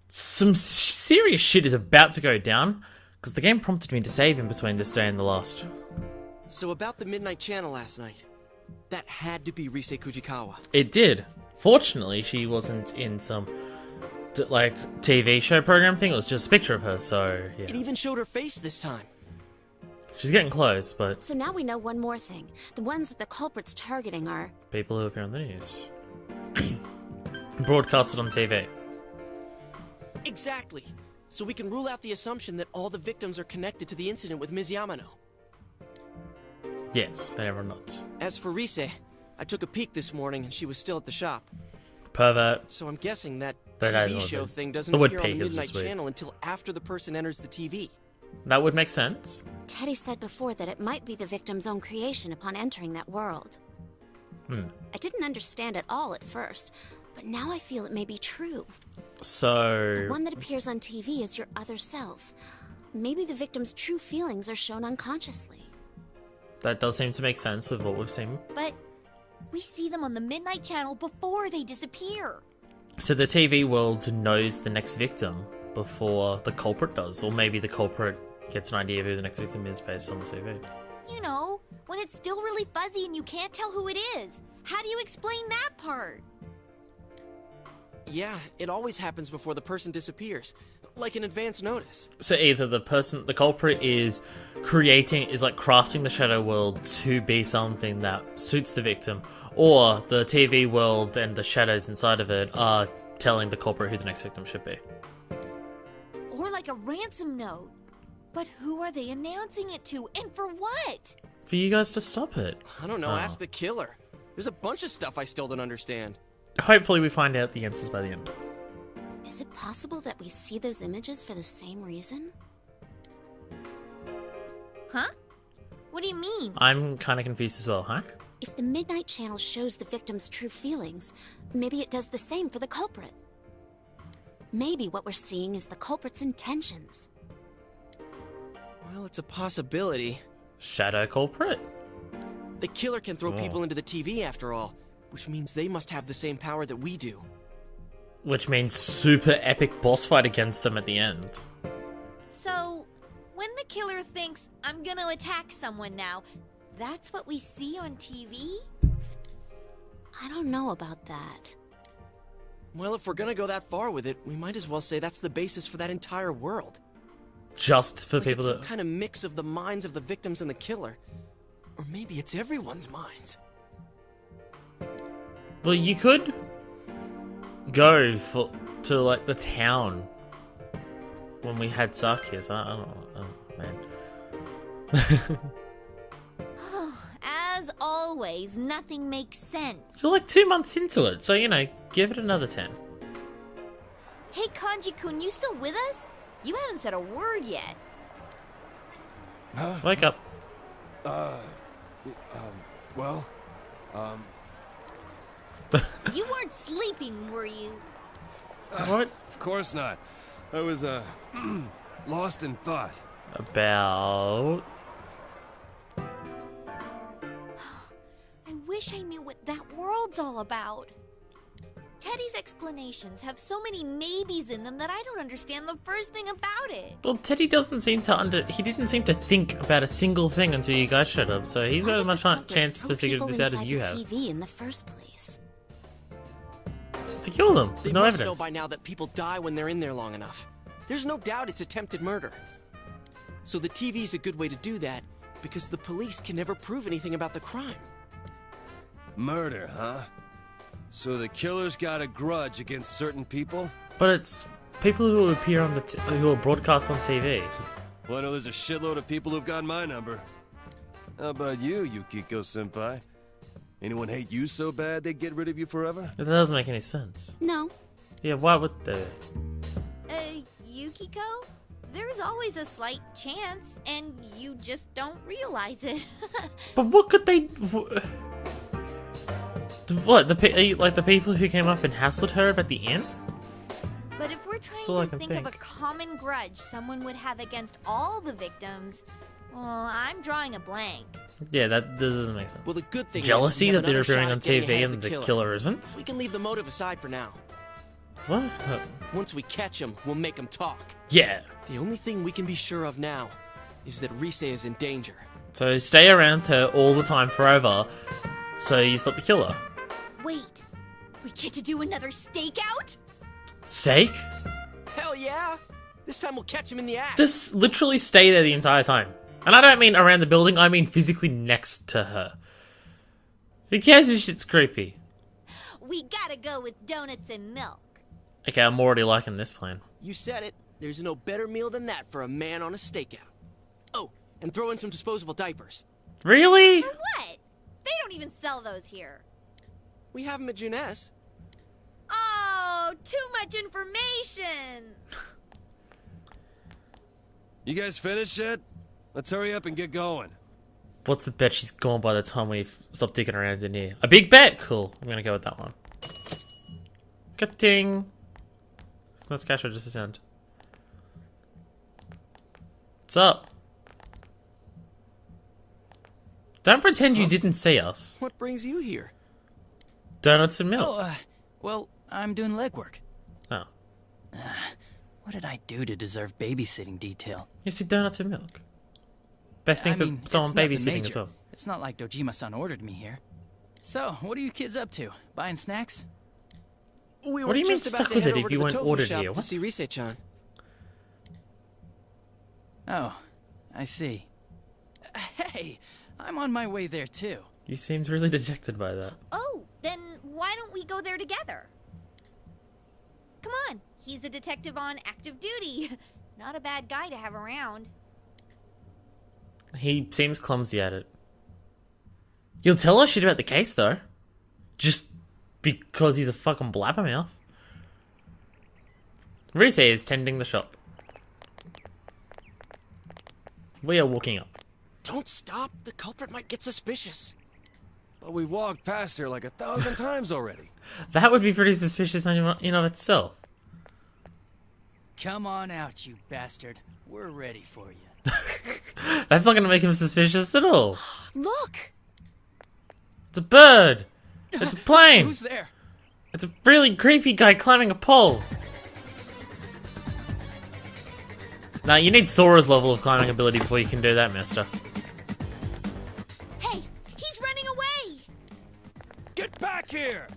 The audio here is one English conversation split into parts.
some serious shit is about to go down, because the game prompted me to save in between this day and the last. So about the Midnight Channel last night. That had to be Rise Kujikawa. It did. Fortunately, she wasn't in some, TV show program thing. It was just a picture of her, so, yeah. It even showed her face this time. She's getting close, but So now we know one more thing. The ones that the culprit's targeting are... people who appear on the news. Broadcasted on TV. Exactly. So we can rule out the assumption that all the victims are connected to the incident with Ms. Yamano. Yes, and everyone knows. As for Rise, I took a peek this morning and she was still at the shop. Pervert. So I'm guessing that That guy's TV not show good. thing doesn't The word appear on the peek is Midnight just weird. Channel until after the person enters the TV. That would make sense. Teddy said before that it might be the victim's own creation upon entering that world. I didn't understand at all at first, but now I feel it may be true. So, One that appears on TV is your other self. Maybe the victim's true feelings are shown unconsciously. that does seem to make sense with what we've seen. But we see them on the Midnight Channel before they disappear. So the TV world knows the next victim before the culprit does, or maybe the culprit gets an idea of who the next victim is based on the TV. You know, when it's still really fuzzy and you can't tell who it is. How do you explain that part? Yeah, it always happens before the person disappears. Like an advance notice. So either the culprit is crafting the shadow world to be something that suits the victim, or the TV world and the shadows inside of it are telling the culprit who the next victim should be. Or like a ransom note. But who are they announcing it to, and for what? For you guys to stop it. I don't know, Oh. ask the killer. There's a bunch of stuff I still don't understand. Hopefully we find out the answers by the end. Is it possible that we see those images for the same reason? Huh? What do you mean? I'm kind of confused as well, huh? If the Midnight Channel shows the victim's true feelings, maybe it does the same for the culprit. Maybe what we're seeing is the culprit's intentions. Well, it's a possibility. Shadow culprit? The killer can throw Oh. people into the TV after all, which means they must have the same power that we do. Which means super epic boss fight against them at the end. So, when the killer thinks, I'm gonna attack someone now, that's what we see on TV? I don't know about that. Well, if we're gonna go that far with it, we might as well say that's the basis for that entire world. Just for Like people it's that... some kind of mix of the minds of the victims and the killer. Or maybe it's everyone's minds. Well, you could go to like the town when we had Sarkis. I don't know, man. As always, nothing makes sense. You're like 2 months into it, so give it another 10. Hey, Kanji-kun, you still with us? You haven't said a word yet. Wake up. Well, You weren't sleeping, were you? What of course not. I was, lost in thought. about? I wish I knew what that world's all about. Teddy's explanations have so many maybes in them that I don't understand the first thing about it. Well, Teddy doesn't seem to he didn't seem to think about a single thing until you guys showed up, so he's Why got as would much the culprit chance throw to figure people this out as inside you the have. TV in the first place. To kill them, They with no must evidence. know by now that people die when they're in there long enough. There's no doubt it's attempted murder. So the TV's a good way to do that, because the police can never prove anything about the crime. Murder, huh? So the killer's got a grudge against certain people? But it's people who appear on who are broadcast on TV. Well, I know there's a shitload of people who've got my number. How about you, Yukiko-senpai? Anyone hate you so bad they'd get rid of you forever? That doesn't make any sense. No, Yeah, why would they? Yukiko? There's always a slight chance, and you just don't realize it. But what could they? What the people who came up and hassled her at the inn? But if we're trying That's all I to can think of a think. common grudge someone would have against all the victims, well, I'm drawing a blank. Yeah, that doesn't make sense. Well, the good thing Jealousy is we that have they're another appearing shot on at getting TV ahead of and the killer. killer isn't. We can leave the motive aside for now. What? Once we catch him, we'll make him talk. Yeah. The only thing we can be sure of now is that Rise is in danger. So stay around her all the time forever, so you stop the killer. Wait, we get to do another stakeout? Steak? Hell yeah! This time we'll catch him in the act. Just literally stay there the entire time. And I don't mean around the building, I mean physically next to her. Who cares if shit's creepy? We gotta go with donuts and milk. Okay, I'm already liking this plan. You said it. There's no better meal than that for a man on a stakeout. Oh, and throw in some disposable diapers. Really? For what? They don't even sell those here. We have them at Juness. Oh, too much information. You guys finished yet? Let's hurry up and get going. What's the bet she's gone by the time we stop digging around in here? A big bet? Cool. I'm gonna go with that one. Ka-ting. That's cash or just a sound. What's up? Don't pretend you didn't see us. What brings you here? Donuts and milk. Oh, well, I'm doing legwork. Oh. What did I do to deserve babysitting detail? You see donuts and milk. Best thing I mean, for someone it's nothing babysitting major. as well. It's not like Dojima-san ordered me here. So, what are you kids up to? Buying snacks? We What were do you mean just stuck about to with head it if over you to the weren't tofu ordered shop here? to What? see Rise-chan. Oh, I see. Hey, I'm on my way there too. You seemed really dejected by that. Oh, then why don't we go there together? Come on, he's a detective on active duty. Not a bad guy to have around. He seems clumsy at it. You'll tell us shit about the case, though. Just because he's a fucking blabbermouth. Rise is tending the shop. We are walking up. Don't stop. The culprit might get suspicious. But we walked past her like 1,000 times already. That would be pretty suspicious in and of itself. Come on out, you bastard. We're ready for you. That's not going to make him suspicious at all. Look! It's a bird. It's a plane. Who's there? It's a really creepy guy climbing a pole. Now, you need Sora's level of climbing ability before you can do that, mister. Hey, he's running away! Get back here!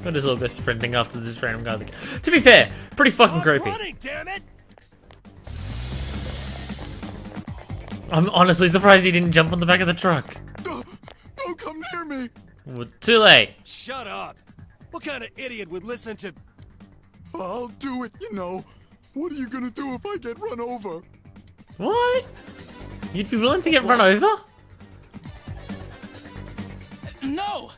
We'll just all go sprinting after this random guy. To be fair, pretty fucking Stop creepy. running, damn it! I'm honestly surprised he didn't jump on the back of the truck. Don't come near me! Well, too late. Shut up! What kind of idiot would listen to... I'll do it, you know. What are you gonna do if I get run over? What? You'd be willing to get run over? No!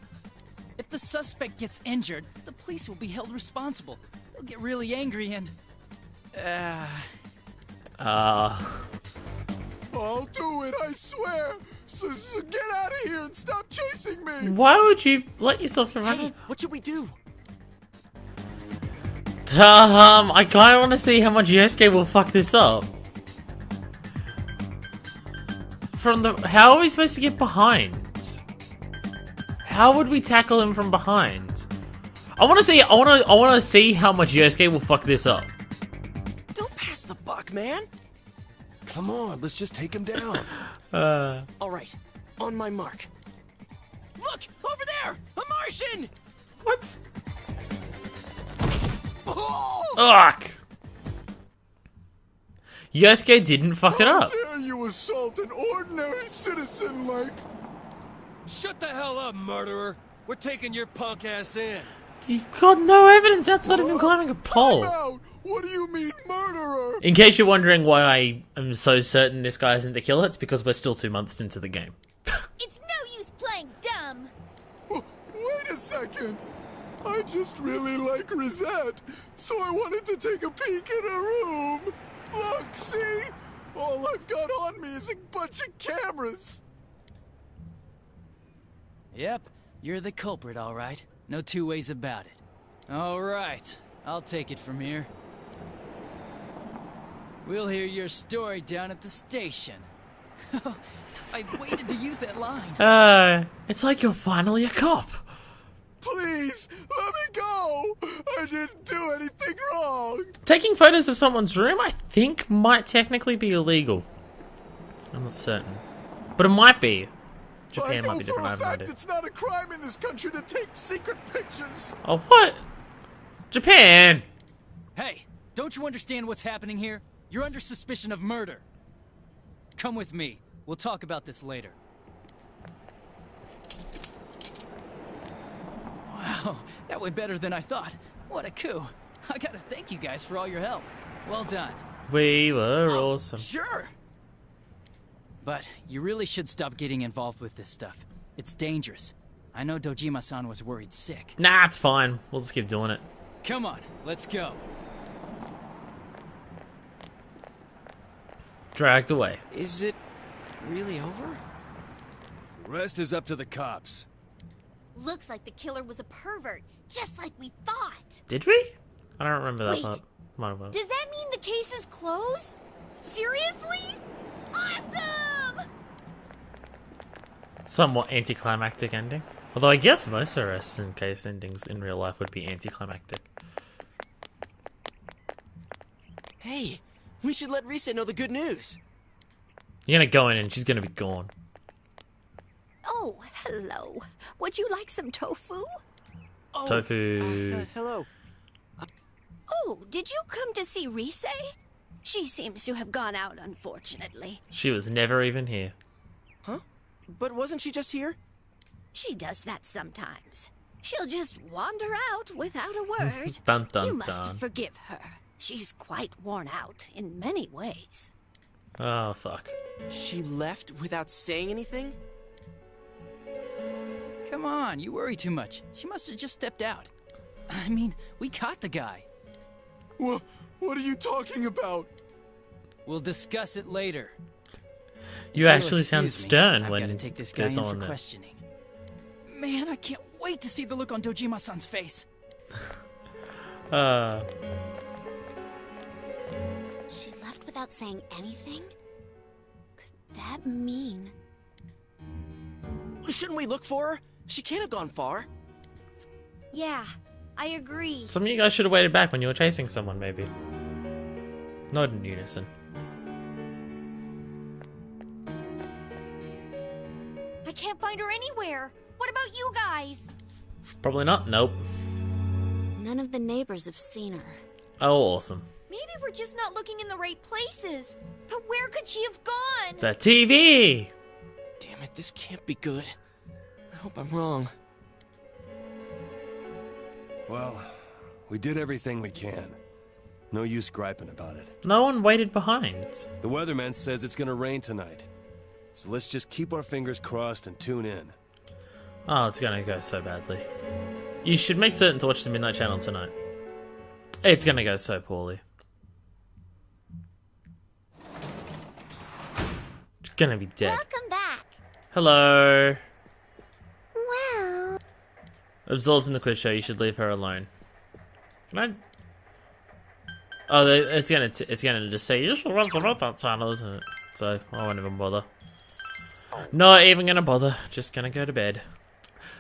If the suspect gets injured, the police will be held responsible. They'll get really angry and... I'll do it, I swear! So get out of here and stop chasing me! Why would you let yourself get run Hey, over? what should we do? I kind of want to see how much Yosuke will fuck this up. How are we supposed to get behind? How would we tackle him from behind? I want to see how much Yosuke will fuck this up. Don't pass the buck, man. Come on, let's just take him down. All right, on my mark. Look, over there! A Martian! What? Oh! Ugh! Yosuke didn't fuck it up. How dare you assault an ordinary citizen like... Shut the hell up, murderer! We're taking your punk ass in. You've got no evidence outside of him climbing a Time pole. out! What do you mean, murderer? In case you're wondering why I am so certain this guy isn't the killer, it's because we're still 2 months into the game. It's no use playing dumb! Wait a second! I just really like Rosette, so I wanted to take a peek in her room. Look, see? All I've got on me is a bunch of cameras. Yep, you're the culprit, all right. No two ways about it. All right, I'll take it from here. We'll hear your story down at the station. I've waited to use that line. It's like you're finally a cop. please, let me go. I didn't do anything wrong. Taking photos of someone's room, I think, might technically be illegal. I'm not certain. But it might be. I Japan know might be for different, I a have no fact idea. it's not a crime in this country to take secret pictures. Oh, what? Japan! Hey, don't you understand what's happening here? You're under suspicion of murder. Come with me. We'll talk about this later. Wow, that went better than I thought. What a coup. I gotta thank you guys for all your help. Well done. We were awesome. Sure. But you really should stop getting involved with this stuff. It's dangerous. I know Dojima-san was worried sick. Nah, it's fine. We'll just keep doing it. Come on, let's go. Dragged away. Is it really over? The rest is up to the cops. Looks like the killer was a pervert, just like we thought. Did we? I don't remember that Wait. part. Might have been. Does that mean the case is closed? Seriously? Awesome! Somewhat anticlimactic ending. Although I guess most arrests and case endings in real life would be anticlimactic. Hey, we should let Risa know the good news. You're gonna go in and she's gonna be gone. Oh, hello. Would you like some tofu? Oh, Tofu. hello. Oh, did you come to see Rise? She seems to have gone out, unfortunately. She was never even here. Huh? But wasn't she just here? She does that sometimes. She'll just wander out without a word. Dun dun You must dun. forgive her. She's quite worn out in many ways. Oh, fuck. She left without saying anything? Come on, you worry too much. She must have just stepped out. I mean, we caught the guy. What are you talking about? We'll discuss it later. You If actually you'll sound excuse me, stern I've when gotta take this guy there's in someone for there. questioning. Man, I can't wait to see the look on Dojima-san's face. She left without saying anything? Could that mean... Shouldn't we look for her? She can't have gone far. Yeah, I agree. Some of you guys should have waited back when you were chasing someone, maybe. Not in unison. I can't find her anywhere. What about you guys? Probably not. Nope. None of the neighbors have seen her. Oh, awesome. Maybe we're just not looking in the right places. But where could she have gone? The TV! Damn it, this can't be good. I hope I'm wrong. Well, we did everything we can. No use griping about it. No one waited behind. The weatherman says it's gonna rain tonight. So let's just keep our fingers crossed and tune in. Oh, it's gonna go so badly. You should make certain to watch the Midnight Channel tonight. It's gonna go so poorly. It's gonna be dead. Welcome back. Hello. Well, Absorbed in the quiz show, you should leave her alone. Can I... Oh, it's gonna just say, you should run the Midnight Channel, isn't it? So, I won't even bother. Not even gonna bother. Just gonna go to bed.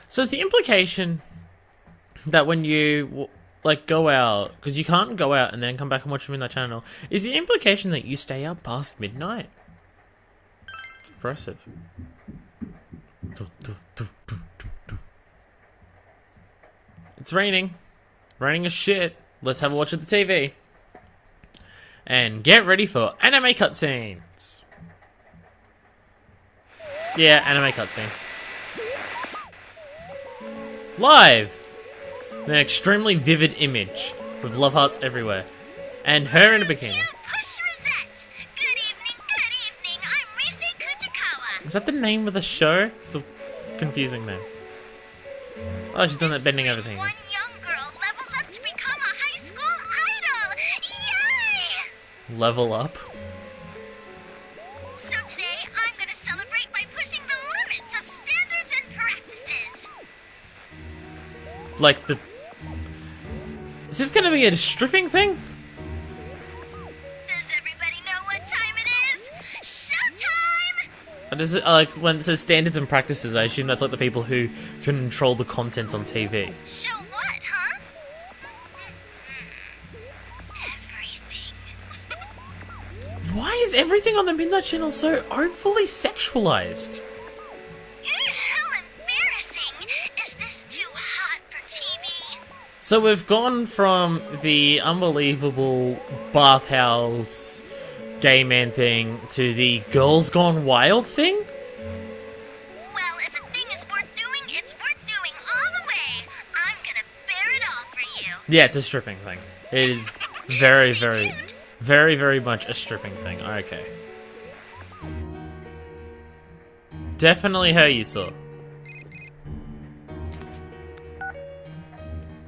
So is the implication that when you, like, go out, because you can't go out and then come back and watch the Midnight Channel, is the implication that you stay up past midnight? It's impressive. It's raining. Raining as shit. Let's have a watch of the TV. And get ready for anime cutscenes. Yeah, anime cutscene. Live! An extremely vivid image with love hearts everywhere. And her in a bikini. Push Rosette. Good evening, I'm Rise Kuchikawa. Is that the name of the show? It's a confusing name. Oh, she's done that bending over thing. One young girl levels up to become a high school idol. Yay! Level up. So today, I'm gonna celebrate by pushing the limits of standards and practices. Like the... Is this gonna be a stripping thing? Does everybody know what time it is? Showtime! I just like when it says standards and practices, I assume that's like the people who control the content on TV. Show what, huh? Everything. Why is everything on the Midnight Channel so overly sexualized? How embarrassing! Is this too hot for TV? So we've gone from the unbelievable bathhouse gay man thing to the girls gone wild thing? Well, if a thing is worth doing, it's worth doing all the way. I'm gonna bear it all for you. Yeah, it's a stripping thing. It is very, Stay very, tuned. very, very much a stripping thing. Okay. Definitely her you saw.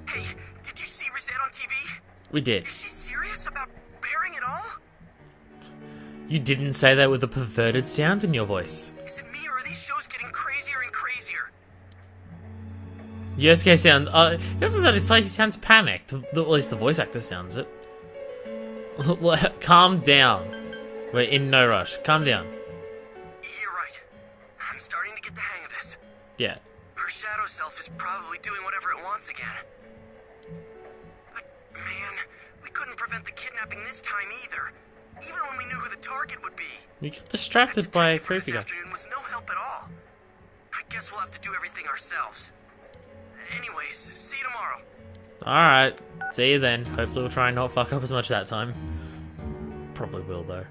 Hey, did you see Rosette on TV? We did. Is she serious about bearing it all? You didn't say that with a perverted sound in your voice. Is it me, or are these shows getting crazier and crazier? Yosuke sounds. He also said he sounds panicked. At least the voice actor sounds it. Calm down. We're in no rush. Calm down. You're right. I'm starting to get the hang of this. Yeah. Her shadow self is probably doing whatever it wants again. But, man, we couldn't prevent the kidnapping this time either. Even when we knew who the target would be. You get distracted by a Detective for creepy this guy. afternoon was no help at all. I guess we'll have to do everything ourselves. Anyways, see you tomorrow. Alright. See you then. Hopefully we'll try and not fuck up as much that time. Probably will though.